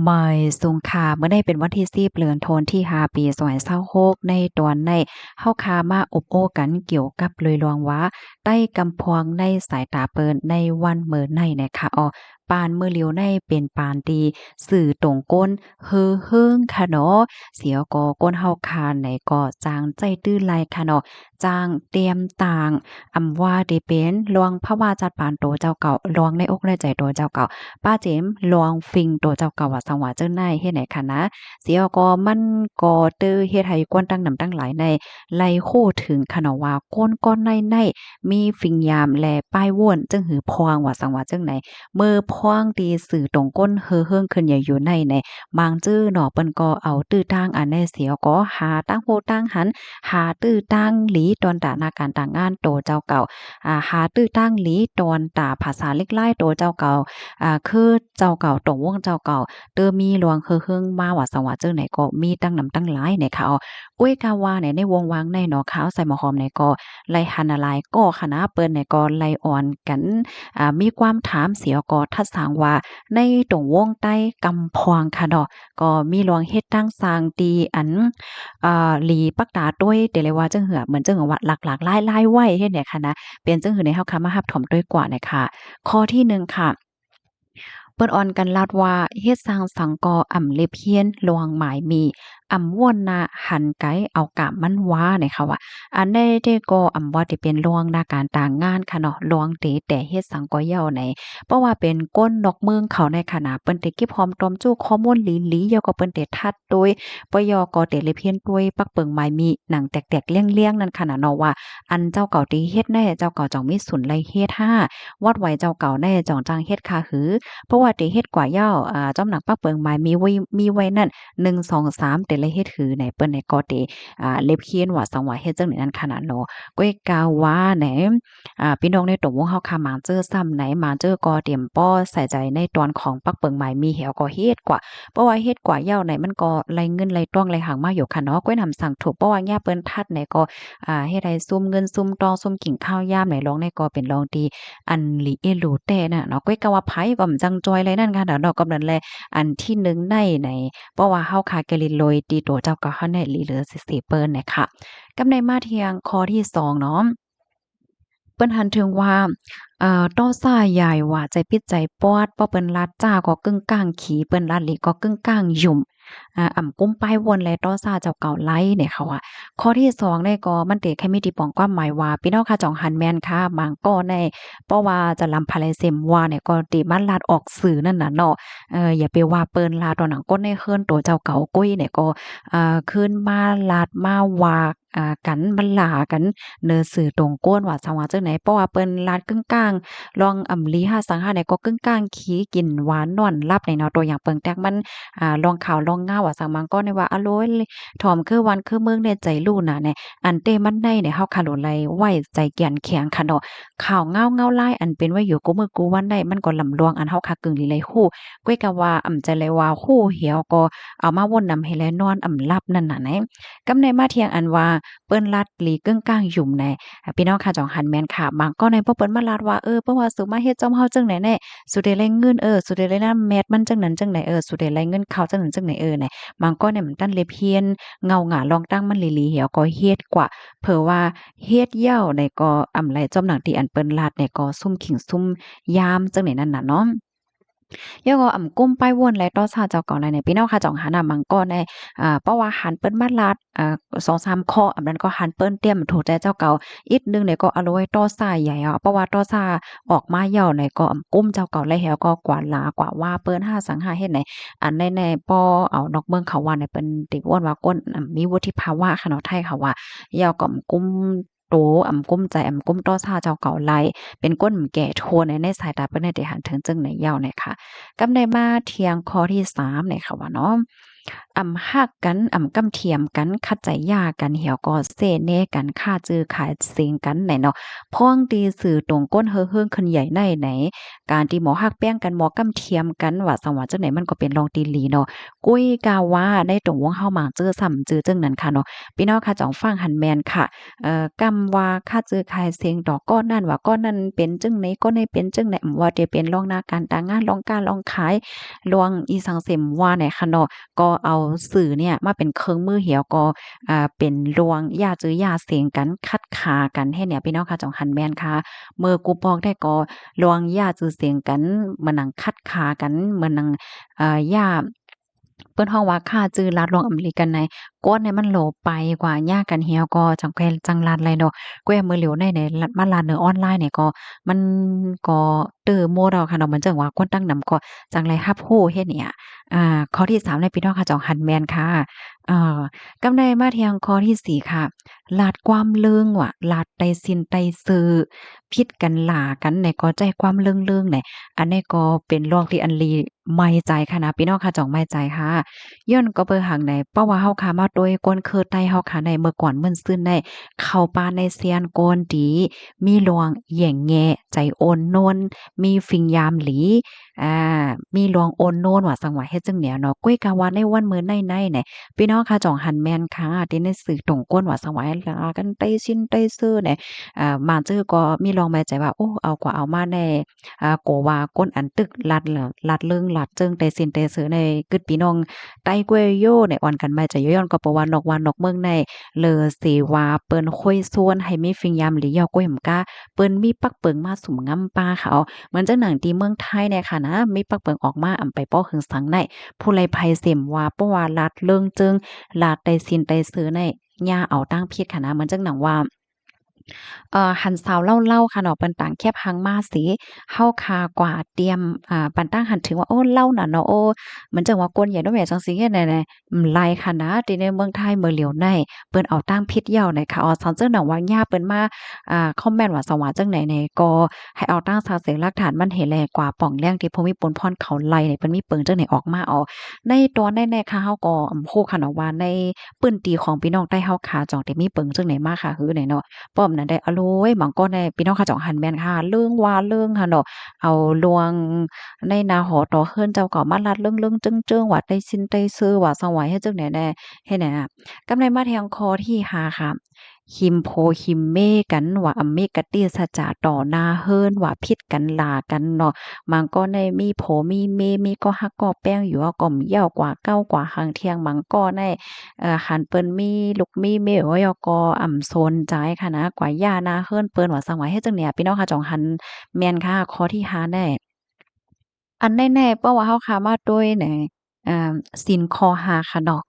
ไม่สูงค่ะเมื่อได้เป็นวันที่10เดือนธันวาคมที่5ปี2026ในตอนในเฮาคามาอบโอ้กันเกี่ยวกับเลยลวงว่าใต้กำพวงในสายตาเปิ้นในวันมื้อในนะคะปานมื้อเหลียวในเป็นปานดีสื่อตรงก้นเฮ้อเฮิงค่ะเนาะเสียวก็ก้นเฮาคาไหนก็จางใจตื้อไลค่ะเนาะจางเตรียมต่างว่าได้เป็นลวงพระวาจัดปานโตเจ้าเก่าลวงในอกในใจโตเจ้าเก่า ป้าเจมลวงฟิงตัวเจ้าเก่าว่าสังวาเจ้าในายเฮ็ดไหนคะนะเสียก็มันก็ตื้อเฮ็ดให้กวนตั้งนำตั้งหลายในไล่คู่ถึงขนาว่าก้นก้อนในมีฟิงยามแลป้ายว่นจึงหือพวงว่าสังวาจังไหนเมื่อพวงตีสื่อตรงก้นเฮอเฮิงขึ้นใหญ่อยู่ในบางจื้อหนอเปิ้นก็เอาตื้อตั้งอันในเสียก็หาตั้งโพตั้งหันหาตื้อตั้งหลีตอนตานาการต่างงานโตเจ้าเก่าหาตื้อตั้งหลีตอนตาภาษาเล็กไล่โตเจ้าเก่า คือเจ้าเก่าตรงวงเจ้าเก่าเตอมีหลวงคือเฮิงมาว่าสังวาเจ้าไหนก็มีตั้งนำตั้งหลายเนี่ยค่ะกุ้ยกาวาเนี่ยในวงวางในเนาะขาวใส่หมอหอมเนี่ยก็ไล่หันอะไรก็คณะเปิ้นเนี่ยก็ไล่อ่อนกันมีความถามเสียก็ทัดสางว่าในตรงวงใต้กำพวงค่ะเนาะก็มีหลวงเฮ็ดตั้งสร้างตีอันหลีปักตาด้วยแต่เลยว่าจังเหือเหมือนจังว่าหลักๆหลายๆไว้เฮ็ดเนี่ยค่ะนะเป็นจังหือในเฮาคำมารับถมด้วยกว่าเนี่ยค่ะข้อที่หนึ่งค่ะ เปิ้นออนกันลาดว่าเฮ็ดสร้างสังกออำเล็บเฮียนลวงหมายมีม่วนนาหันไกเอากะมันว่าเนี่ยค่ะว่าอันใดที่ก็ว่าที่เป็นลวงนาการต่างงานค่ะเนาะลวงเตแต่เฮ็ดสังกอเหย้าในเพราะว่าเป็นก้นนอกเมืองเขาในขณะเปิ้นเตเก็บหอมตอมจู้ข้อมูลหลีๆยอก็เปิ้นเตทัดโดยปยก็เตเล็บเฮียนด้วยปักเปิงหมายมีหนังแตกๆเลี่ยงๆนั่นค่ะนะเนาะว่าอันเจ้าเก่าที่เฮ็ดแน่เจ้าเก่าจองมีสุนไลเฮ็ดห้าวัดไว้เจ้าเก่าแน่จองจังเฮ็ดคาหือ เพราะว่าติเฮ็ดกว่าเหย้าจอมหนักปักเปิงหมายมีไว้นั่น1 2 3แต่ละเฮ็ดหือไหนเปิ้นไหนก็ติเล็บเขียนว่าสังว่าเฮ็ดจังไหนนั้นขนาดเนาะก้อยกาว่าแหนพี่น้องในตวงเฮาค่ะหมางเจอซ้ำไหนหมางเจอก็เตรียมป้อใส่ใจในตอนของปักเปิงหมายมีแหวก็เฮ็ดกว่าเพราะว่าเฮ็ดกว่าเหย้าไหนมันก็ไหลเงินไหลต้องไหลหางมาอยู่ค่ะเนาะก้อยนำสั่งถูกเพราะว่าย่าเปิ้นทัดไหนก็เฮ็ดให้ซุมเงินซุมตองซุมกินข้าวยามไหนลองในก็เป็นรองดี อันหลีเอหลูแต่น่ะเนาะก้อยกะว่าไผก็จังจอยเลยนั่นค่ะเนาะกำนั้นแลอันที่หนึ่งในเพราะว่าเฮาคาแกลินโลยตีโตเจ้าก็เฮาได้หลีเหลือสิเปิ้นเนี่ยค่ะกำในมาเที่ยงข้อที่สองเนาะเปิ้นหันถึงว่าต้อซ่าใหญ่ว่าใจปิดใจปอดเพราะเปิ้นลาดจ้าก็กึ่งก้างขี้เปิ้นลาดหลีก็กึ่งก้างยุ่มกุ้มป้ายวนและต้อซ่าเจ้าเก่าไล่เนี่ยค่ะว่าข้อที่สองเนี่ยก็มันเตแค่มีที่ป้องความหมายว่าพี่น้องค่ะจองหันแม่นค่ะบางก็ในเพราะว่าจะลำพาเลเซมว่าเนี่ยก็ติมันลาดออกสื่อนั่นน่ะเนาะอย่าไปว่าเปิ้นลาดตอนหนังก้นในเคินตัวเจ้าเก่ากุ้ยเนี่ยก็ขึ้นมาลาดมาว่ากันมันหลากันเนอสื่อตรงโก้นว่าจังว่าจังไหนเพราะว่าเปิ้นลาดกึ่งกลางลองอำลีหาสังหาเนี่ยก็กึ่งกลางขี้กินหวานนอนหลับในเนาะตัวอย่างเปิงแตกมันลองข่าวลองง่าว่าสังมังก็ในว่าอะโลยถ่อมคือวันคือเมืองเนี่ยใจลู่น่ะแน่อันเตมันได้เนี่ยเฮาคาโลไลไว้ใจแก่นแข็งค่ะเนาะข่าวเงาลายอันเป็นไว้อยู่กูมือกูวันได้มันก็ลำลวงอันเฮาคากึ่งลีไลฮู้ก้วยกะว่าใจเลยว่าฮู้เหี่ยวก็เอามาวนนำให้แลนอนหลับนั่นน่ะไหนกำในมาเที่ยงอันว่าเปิ้นลัดหลีกึ่งกลางหยุ่มแน่พี่น้องค่ะจองหันแม่นค่ะบางก็ในบ่เปิ้นมาลาดว่าเปิ้นว่าสิมาเฮ็ดจอมเฮาจังไหนแน่สุได้แลงเงินสุได้แลนำแมตมันจังนั้นจังไหนสุได้แลเงินเข้าจังนั้นจังไหนแหน่บางก็เนี่ยมันตั้นเล็บเฮียนเงาหงาลองตั้งมันหลีๆเหี่ยวก็เฮ็ดกว่าเผื่อว่าเฮ็ดเหย้าในก็ไหลจอมหนังที่อันเปิ้นลาดเนี่ยก็ซุ่มขิงซุ่มยามจังไหนนั่นน่ะเนาะ ยังก็กุ้มป้ายวนและต้อซาเจ้าเก่าในพี่น้องค่ะจ่องหาหน้ามังก็ในเพราะว่าหันเปิ้นมาลาด2-3ข้ออันนั้นก็หันเปิ้นเตรียมถูกใจเจ้าเก่าอีกหนึ่งเนี่ยก็เอาไว้ต้อซาใหญ่เพราะว่าต้อซาออกมาเหย่าในก็กุ้มเจ้าเก่าและแหวก็กว่าลากว่าว่าเปิ้นหาสังหาเฮ็ดไหนอันในๆปอเอานอกเมืองเขาว่าเนี่ยเปิ้นติว่นว่าก้นมีวุฒิภาวะค่ะเนาะไทยค่ะว่าเหย่าก็กุ้มโตกุ้มใจกุ้มต้อซาเจ้าเก่าไลเป็นก้นแก่โทในสายตาเปิ้นได้หันถึงจึงในเหย่าเนี่ยค่ะ กำได้มาเที่ยงข้อที่3เนี่ยค่ะว่าเนาะ ฮักกันกำเทียมกันคัดใจยากันเหี่ยวก็เซเน่กันค่าจื้อขายเสียงกันไหนเนาะพ้องตีสื่อตรงก้นเฮืองขึ้นใหญ่ในไหนการที่หมอฮักแป้งกันหมอกำเทียมกันว่าสังว่าจังไหนมันก็เป็นรองตีหลีเนาะกุ้ยกาว่าได้ตรงวงเฮาหมางจื้อซ้ำจื้อจังนั้นค่ะเนาะพี่น้องค่ะจ่องฟังหันแมนค่ะกำว่าค่าจื้อขายเสียงดอกก้อนนั่นว่าก้อนนั้นเป็นจังไหนก้อนนี้เป็นจังไหนว่าจะเป็นรองหน้าการต่างงานรองการรองขายรวงอีสังเสมว่าไหนค่ะเนาะ ก็เอาสื่อเนี่ยมาเป็นเครื่องมือเหี่ยวก็เป็นลวงย่าจื้อย่าเสียงกันคัดขากันให้เนี่ยพี่น้องค่ะจ่องหันแม่นค่ะเมื่อกูบอกได้ก็ลวงย่าจื้อเสียงกันมานั่งคัดขากันมานั่งย่าเปิ้นฮ้องว่าค่าจื้อลัดลวงอเมริกันในก้นเนี่ยมันโหลไปกว่าย่ากันเหี่ยวก็จังแคจังลัดเลยเนาะแกว้มือเหลียวในลัดมาลาดเนื้อออนไลน์เนี่ยก็มันก็เตื้อโมดเอาค่ะเนาะเหมือนจังว่าคนตั้งนำก็จังไรรับรู้เฮ็ดเนี่ย ข้อที่3ในพี่น้องค่ะจองหันแม่นค่ะอ่ากำไดมาเที่ยงข้อที่4ค่ะลาดความเลิงว่ะลาดไตซินไตซื่อพิดกันหลากันไหนก็ใจความเลิงๆเนี่ยอันนี้ก็เป็นเรื่องที่อันลีไม่ใจค่ะนะพี่น้องค่ะจองไม่ใจค่ะย้อนก็เบิ่งหังใดเพราะว่าเฮาค่ะมาโดยกวนคือไตเฮาค่ะในเมื่อก่อนมื้อซื่นได้เข้าป่าในเซียนโกนดีมีหลวงแหย่งแงะใจโอนโนนมีฟิงยามหลี อ่ามีลวงโอนโน่นว่าสังว่าเฮ็ดจังแนวเนาะกุ้ยกะว่าในวันมื้อในเนี่ยพี่น้องค่ะจ่องหันแม่นค่ะที่ในสื่อตรงก้นว่าสังว่าลากันไต้ซินไต้ซื่อเนี่ยมาจื้อก็มีลองแม่ใจว่าโอ้เอากว่าเอามาแน่โกว่าก้นอันตึกลัดเหลอลัดเริงลัดจึงไต้ซินไต้ซื่อในกึดพี่น้องไต้กวยโยในอ่อนกันมาใจย้อนก็เพราะว่านอกวันนอกเมืองในเลอสิว่าเปิ้นคุยส่วนให้มีฟิงยามหลียอก้วยหมกาเปิ้นมีปักเปิงมาสุมงำปาเขา เหมือนจังหนังที่เมืองไทยเนี่ยค่ะนะมีปักเปิงออกมาอำไปป้อหึงสังในผู้ไลภัยเสมว่าเพราะว่าลัดเรื่องจึงลาดไตซินไตซื้อในย่าเอาตั้งพิษค่ะนะเหมือนจังหนังว่า หันเสาเล่าๆค่ะเนาะเปิ้นต่างแคบหังมาสิเฮาคากว่าเตรียมปันตั้งหันถึงว่าโอ้เล่าน่ะเนาะโอ้เหมือนจังว่ากวนใหญ่เนาะแม่จังซี่เฮ็ดแหน่ๆหลายค่ะนะที่ในเมืองไทยเมืองเหลียวในเปิ้นเอาตั้งพิษเหย้าในค่ะซันเจิ้งหนังว่าย่าเปิ้นมาคอมเมนต์ว่าสว่าจังไหนแหน่ก็ให้เอาตั้งซากเสียงหลักฐานมันเห็นแลกว่าป่องแรงที่ภูมิพลพรเขาไล่เนี่ยเปิ้นมีเปิงจังไหนออกมาเอาในตอนแน่ๆค่ะเฮาก็ฮู้ค่ะเนาะว่าในปื้นตีของพี่น้องใต้เฮาขาจ่องที่มีเปิงจังไหนมาค่ะฮือไหนเนาะ ป้อมนั้นได้อะโลยบางก้อนได้พี่น้องเขาเจ้าหันแม่นค่ะเรื่องว่าเรื่องค่ะเนาะเอาลวงในนาหอต่อเฮือนเจ้าก็มาลัดเรื่องๆจึ้งๆว่าได้ซินได้ซื่อว่าสวายเฮ็ดจังได๋แน่เฮ็ดแหน่อะกำไรมาแทงคอที่5ค่ะหิมโพหิมเมกันว่าอเมกะติสจะต่อหน้าเฮิรนว่าพิษกันหลากันเนาะบางก็ได้มีโผมีเมมีก็ฮักก็แป้งอยู่ว่าก็มยาวกว่าเก้ากว่าหางเที่ยงบางก็ได้หันเปิ้นมีลูกมีเมอยก็โซนใจายค่ะนะกว่าย่านาเฮิรนเปิ้นว่าสังว่าเฮ็ดจั่งเนี่ยพี่น้องค่ะจ่องหันแม่นค่ะข้อที่5แน่ อันแน่ๆเพราะว่าเฮาค้ามาด้วยแหนศีลข้อ5ค่ะเนาะ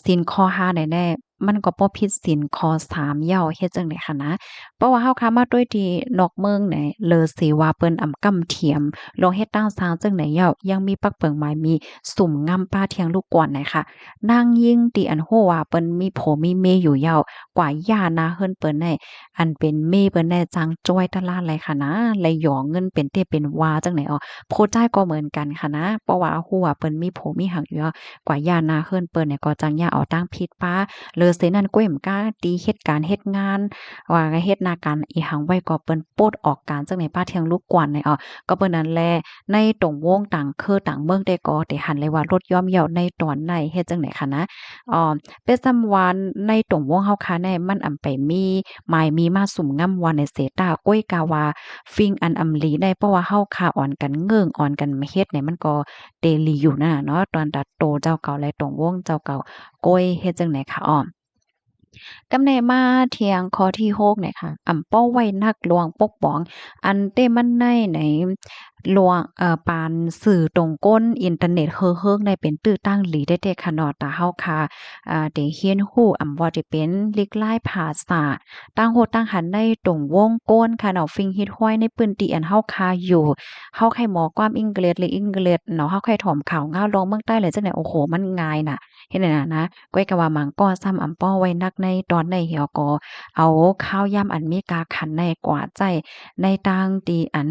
ศีลข้อ5แน่ๆมันก็บ่ผิดศีลข้อ3เหย้าเฮ็ดจั่งใดคะนะเพราะว่าเฮาค้ามาด้วยที่นอกเมืองแหนเลอสิว่าเปิ้นกำเทียมลองเฮ็ดตั้งสร้างจั่งใดเหย้ายังมีปักเปิงหมายมีสุ่มงำป้าเทียงลูกกวนไหนค่ะนางยิ่งที่อันโฮว่าเปิ้นมีผัวมีเมียอยู่เหย้ากว่าย่านาเฮิรนเปิ้นได้อันเป็นเมียเปิ้นได้จังจ้อยตะลาดเลยค่ะนะเลยหยอเงินเป็นเตเป็นวาจั่งใดอ้อ ผู้จ่ายก็เหมือนกันค่ะนะเพราะว่าฮู้ว่าเปิ้นมีผัวมีหักอยู่แล้วกว่าย่านาเฮิรนเปิ้นเนี่ยก็จังย้าเอาตังผิดป้าเลอเซนั้นก้วยมกล้าตีเฮ็ดการเฮ็ดงานว่าเฮ็ดหน้าการอีหังไว้ก็เปิ้นโปดออกการจังได๋ป้าเที่ยงลูกกวนเนี่ยก็เปิ้นนั้นแลในตรงวงต่างต่างเมืองได้ก็ได้หันเลยว่าลดย่อมเยาในตอนไหนเฮ็ดจังได๋ค่ะนะเป็นสำวันในตรงวงเฮาค่ะแน่มันไปมีหมายมีมาสุ่มง่ำวันในเสตาก้วยกาวา ฟิงอันอำลีได้เพราะว่าเฮาค่าอ่อนกันเงิ่งอ่อนกันมาเฮ็ดเนี่ยมันก็เตลีอยู่นั่นน่ะเนาะตอนตัดโตเจ้าเก่าและตรงวงเจ้าเก่าโกยเฮ็ดจั่งใดคะอ้อ กำเนมาเทียงข้อที่6เนี่ยค่ะเป้าไว้นักลวงปกป้องอันเต้มันในลวงปานสื่อตรงก้นอินเทอร์เน็ตเฮิงๆได้เป็นตื้อตั้งหลีได้แต่ขนาดตาเฮาค่ะได้เรียนรู้ว่าจะเป็นลิกลายภาษาตั้งโหดตั้งหันในตรงวงก้นค่ะเนาะฟิงเฮ็ดห้อยในพื้นที่อันเฮาคาอยู่เฮาใครหมอความอังกฤษหรืออังกฤษเนาะเฮาใครถอมข่าวงาวลองเมืองใต้เลยจังได๋โอ้โฮมันง่ายน่ะ เฮ็ดให้น่ะนะก้อยก็ว่าหมั่งก้อซ้ำป้อไว้นักในตอนในเหี่ยวก็เอาข้าวยำอันมีกาขันในกว่าใจในตางตีอัน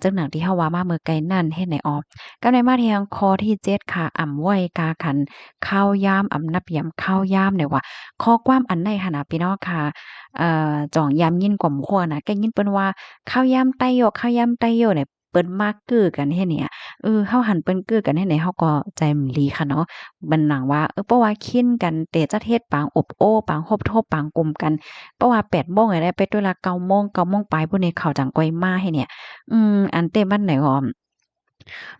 จังหนัง ที่เฮาว่ามาเมื่อไกลนั่นเฮ็ดไหนออกก็ในมาเทียงข้อที่7ค่ะอำไว้กาขันข้าวยามอำนับยามข้าวยามเนี่ยว่าข้อความอันใดหันน่ะพี่น้องค่ะจ่องยามยินกว่าหมู่คัวน่ะก็ยินเปิ้นว่าข้าวยามไต้โยข้าวยามไต้โยเนี่ยเปิ้นมากือกันเฮ็ดเนี่ยเฮาหันเปิ้นกือกันเฮ็ดไหนเฮาก็ใจมันหลีค่ะเนาะมันหนังว่าเพราะว่าคินกันเตจะเฮ็ดปางอบโอ้ปางฮบทบปางกลุ่มกันเพราะว่า8โมงได้ไปตุลา9โมง9โมงปลายพุ่นนี่เข้าจังก้อยมาให้เนี่ยอันเต้มันไหนก็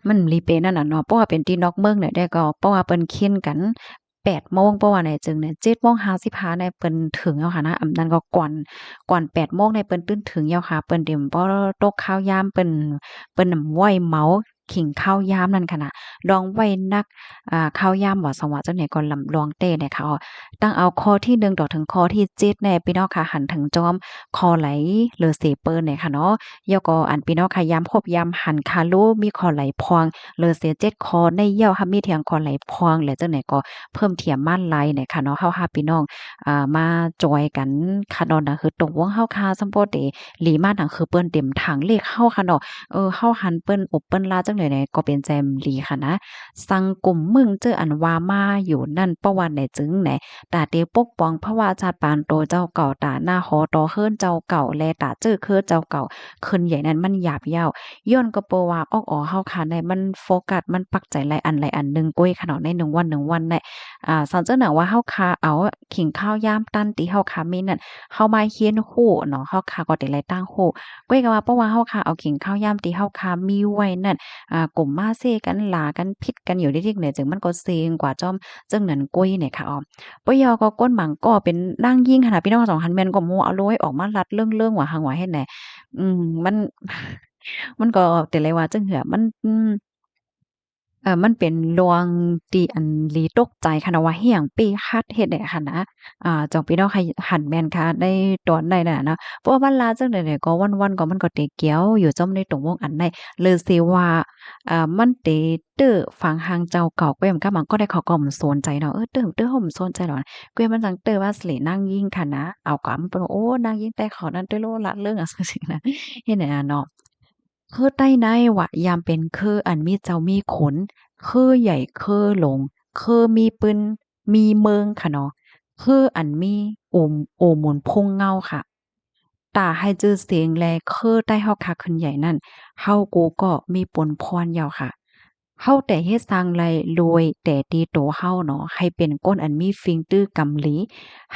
มันรีเปนั่นน่ะเนาะเพราะว่าเป็นที่นอกเมืองเนี่ยได้ก็เพราะว่าเปิ้นเค้นกัน8โมงเพราะว่าไหนจึงเนี่ย7:55เนี่ยเปิ้นถึงแล้วค่ะนะอำนั้นก็ก่อน8โมงเนี่ยเปิ้นตื่นถึงแล้วค่ะเปิ้นเตรียมบ่ตกข้าวยามเปิ้นน่ะว้อยเมาขิงข้าวยามนั่นค่ะนะลองไว้นักข้าวยามว่าสว่าจังไหนก็ลำลองเต้เนี่ยค่ะตั้งเอาข้อที่1ต่อถึงข้อที่7แน่พี่น้องค่ะหันถึงจอมคอไหลเลอเสเปิ้นเนี่ยค่ะเนาะ แล้วก็อันพี่น้องค่ะย้ำครบย้ำหันคาโลมีคอไหลพองเหลือเสีย7คอในเหี่ยวค่ะมีเถียงคอไหลพองแล้วจังไหนก็เพิ่มเทียมม่านไหลเนี่ยค่ะเนาะเฮาหาพี่น้องมาจอยกันค่ะเนาะนะคือตรงวงเฮาคาซัมโปเตหลีมาหนังคือเปิ้นเต็มถังเลขเฮาค่ะเนาะเฮาหันเปิ้นอบเปิ้นลาจังได๋ก็เป็นแจมหลีค่ะนะสังกุมมึงเจออันว่ามาอยู่นั่นประวัติไหนจึงไหนตาเตปกป้องพระวาชาติปานโตเจ้าเก่าตาหน้าหอตอเฮิรนเจ้าเก่าแลตาเจอคือเจ้าเก่า ขึ้นใหญ่นั้นมันหยาบยาวย้อนก็เปว่าออกอ๋อเฮาค่ะในมันโฟกัสมันปักใจหลายอันหลายอันหนึ่งก้อยขนาดใน1 วันได้สันเจ้าหนังว่าเฮาค่ะเอาขิงข้าวยามตันที่เฮาค่ะมีนั่นเฮามาเฮียนฮู้เนาะเฮาค่ะก็ได้หลายตั้งฮู้ก้อยก็ว่าเพราะว่าเฮาค่ะเอาขิงข้าวยามที่เฮาค่ะมีไว้นั่นกลุ่มมาเซกันหลากันพิดกันอยู่ที่ๆเนี่ยจึงมันก็เซ็งกว่าจ้อมจึงนั้นก้อยเนี่ยค่ะอ้อปยอก็ก้นหมังก็เป็นนางยิ่งขนาดพี่น้องสองหันแม่นก็โมเอาโลยออกมาลัดเรื่องๆว่าหังว่าเฮ็ดแหน่ มันมันก็แต่ละว่าจั่งเหือมันเป็นลวงที่อันหลีตกใจค่ะนะว่าอิหยังเป้คัดเฮ็ดได้ค่ะนะจ้องพี่น้องหั้นแม่นค่ะในตอนใดนั้นน่ะเนาะเพราะว่ามันลาจังใดๆก็วันๆก็มันก็เตเกียวอยู่จ้อมในตรงวงอันใดเลยสิว่ามันเตเต้อฝังหางเจ้าเก่าก็ยังกะมันก็ได้เขาก็บ่สนใจเนาะเต้อเขาบ่สนใจหรอกกวยมันจังเต้อว่าสิเลนางยิ่งค่ะนะเอาก็อำเปิ้นว่าโอ้นางยิ่งแต่เขานั้นเต้อโลละเรื่องอะจั่งซี้นะเฮ็ดให้เนาะ คือใต้ในวะยามเป็นคืออันมีเจ้ามีขนคือใหญ่คือหลงคือมีปืนมีเมืองค่ะเนาะคืออันมีโอหมุนพงเงาค่ะตาให้จื้อเสียงแลคือใต้เฮาคักขึ้นใหญ่นั่นเฮากูก็มีปนพรเหย้าค่ะเฮาแต่เฮ็ดสร้างไรรวยแต่ตีโตเฮาเนาะให้เป็นก้นอันมีฟิงตื้อกำหลี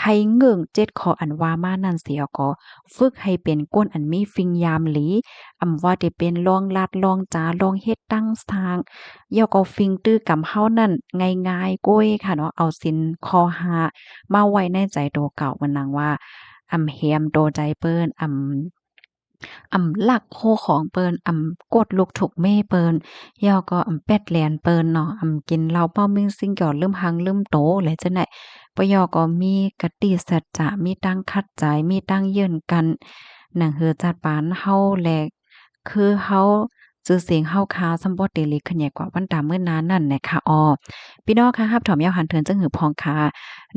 ให้เงิ่งเจ็ดข้ออันว่ามานั่นเสียก็ฝึกให้เป็นก้นอันมีฟิงยามหลี ว่าจะเป็นลองลัดลองจาลองเฮ็ดตั้งสร้างย่อก็ฟิงตื้อกำเฮานั่นง่ายๆโก้ยค่ะเนาะเอาสินคอหามาไว้ในใจตัวเก่ามันนังว่าแฮมโตใจเปิ้นลักโคของเปิ้นกดลูกถูกเม่เปิ้นย่อก็แปดแลนเปิ้นเนาะกินเหล้าเป้ามิงซิงก่อลืมหังลืมโตเลยจังได๋ปะยอก็มีกติสัจจะมีตั้งคัดใจมีตั้งเยื่นกันหนังเฮือจัดปานเฮาแลคือเฮาชื่อเสียงเฮาคาซัมบ่ได้เลขขึ้นใหญ่กว่าวันตามมื้อนั้นนั่นแหละค่ะพี่น้องคะรับถอมยาวหันเถินจังหือพองค่ะ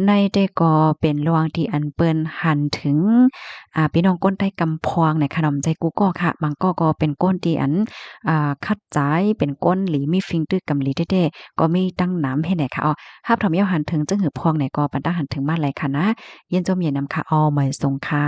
ในได้ก็เป็นระหว่างที่อันเปิ้นหันถึงพี่น้องก้นใต้กำพองในขนมใจกูก็ค่ะบางก็เป็นก้นที่อันคัดใจเป็นก้นหลีมีฟิงตื้อกำหลีแท้ๆก็มีตั้งน้ำให้แหน่ค่ะรับถอมยาวหันถึงจังหือพองในก็ปันตาหันถึงมาหลายค่ะนะเย็นจมเย็นนำค่ะเหมยสงค่ะ